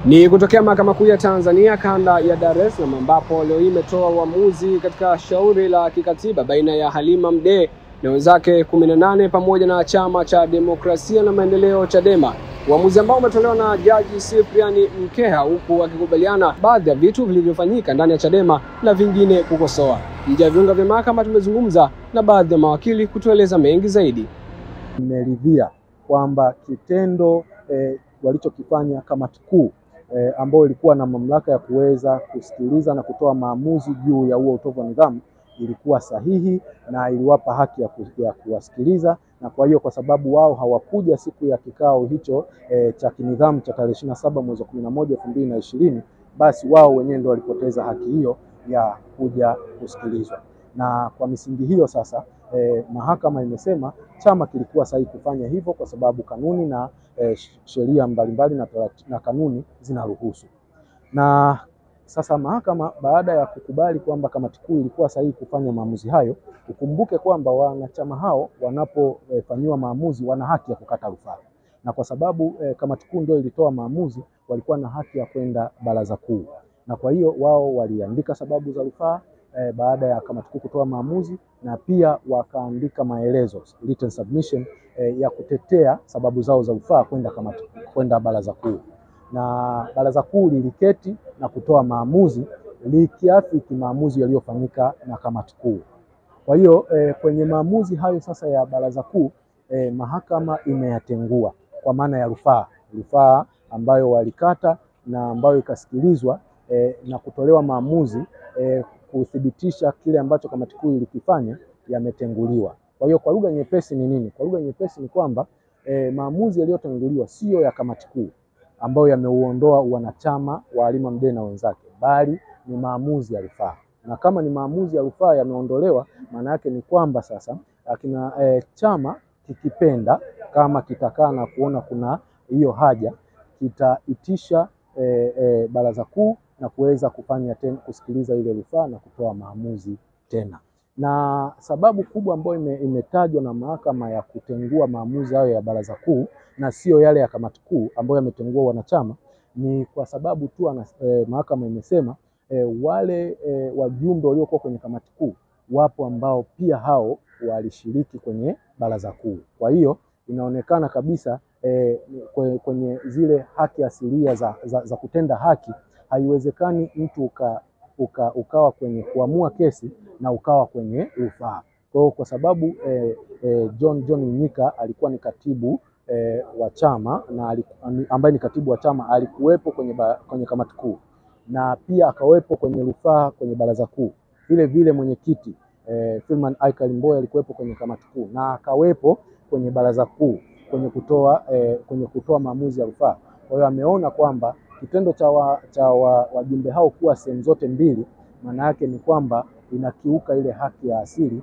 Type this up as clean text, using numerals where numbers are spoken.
Ni kutokea Mahakama Kuu ya Tanzania kanda ya Dar es Salaam ambapo leo hii imetoa uamuzi katika shauri la kikatiba baina ya Halima Mdee na wenzake 18 pamoja na Chama cha Demokrasia na Maendeleo Chadema. Uamuzi ambao umetolewa na Jaji Cyprian Mkeha, huku akikubaliana baadhi ya vitu vilivyofanyika ndani ya Chadema na vingine kukosoa. Nje ya viunga vya mahakama tumezungumza na baadhi ya mawakili kutueleza mengi zaidi. Nimeridhia kwamba kitendo walichokifanya kamati kuu ambao ilikuwa na mamlaka ya kuweza kusikiliza na kutoa maamuzi juu ya huo utovu wa nidhamu ilikuwa sahihi na iliwapa haki ya kuwasikiliza, na kwa hiyo kwa sababu wao hawakuja siku ya kikao hicho cha kinidhamu cha tarehe 27 mwezi wa 11 2020, basi wao wenyewe ndio walipoteza haki hiyo ya kuja kusikilizwa. Na kwa misingi hiyo sasa mahakama imesema chama kilikuwa sahihi kufanya hivyo kwa sababu kanuni na sheria mbalimbali na kanuni zinaruhusu. Na sasa mahakama baada ya kukubali kwamba kamati kuu ilikuwa sahihi kufanya maamuzi hayo, ukumbuke kwamba wanachama hao wanapofanyiwa maamuzi wana haki ya kukata rufaa. Na kwa sababu kamati kuu ndio ilitoa maamuzi, walikuwa na haki ya kwenda baraza kuu. Na kwa hiyo wao waliandika sababu za rufaa baada ya kamati kuu kutoa maamuzi, na pia wakaandika maelezo written submission ya kutetea sababu zao za rufaa kwenda baraza kuu. Na baraza kuu liliketi na kutoa maamuzi likiafiki maamuzi yaliyofanyika na kamati kuu. Kwa hiyo kwenye maamuzi hayo sasa ya baraza kuu mahakama imeyatengua kwa maana ya rufaa ambayo walikata na ambayo ikasikilizwa na kutolewa maamuzi kuthibitisha kile ambacho kamati kuu ilikifanya yametenguliwa. Kwa hiyo kwa lugha nyepesi ni nini? Kwa lugha nyepesi ni kwamba maamuzi yaliyotenguliwa sio ya kamati kuu ambayo yameuondoa wanachama wa Halima Mdee na wenzake, bali ni maamuzi ya rufaa. Na kama ni maamuzi ya rufaa yameondolewa, maana yake ni kwamba sasa akina chama kikipenda, kama kitakaa na kuona kuna hiyo haja, kitaitisha baraza kuu na kuweza kufanya tena kusikiliza ile rufaa na kutoa maamuzi tena. Na sababu kubwa ambayo imetajwa na mahakama ya kutengua maamuzi hayo ya baraza kuu na sio yale ya kamati kuu ambayo yametengua wanachama ni kwa sababu tu mahakama imesema wale wajumbe waliokuwa kwenye kamati kuu wapo ambao pia hao walishiriki kwenye baraza kuu. Kwa hiyo inaonekana kabisa kwenye zile haki asilia za kutenda haki, haiwezekani mtu ukawa kwenye kuamua kesi na ukawa kwenye rufaa. Kwa sababu John Mnyika alikuwa ni katibu wa chama na ambaye ni katibu wa chama alikuwepo kwenye kamati kuu na pia akawepo kwenye rufaa kwenye baraza kuu. Vile vile mwenyekiti Freeman Aika Limboya alikuwepo kwenye kamati kuu na akawepo kwenye baraza kuu kwenye kutoa maamuzi ya rufaa. Kwa hiyo ameona kwamba kitendo cha wajumbe hao kuwa sehemu zote mbili, maana yake ni kwamba inakiuka ile haki ya asili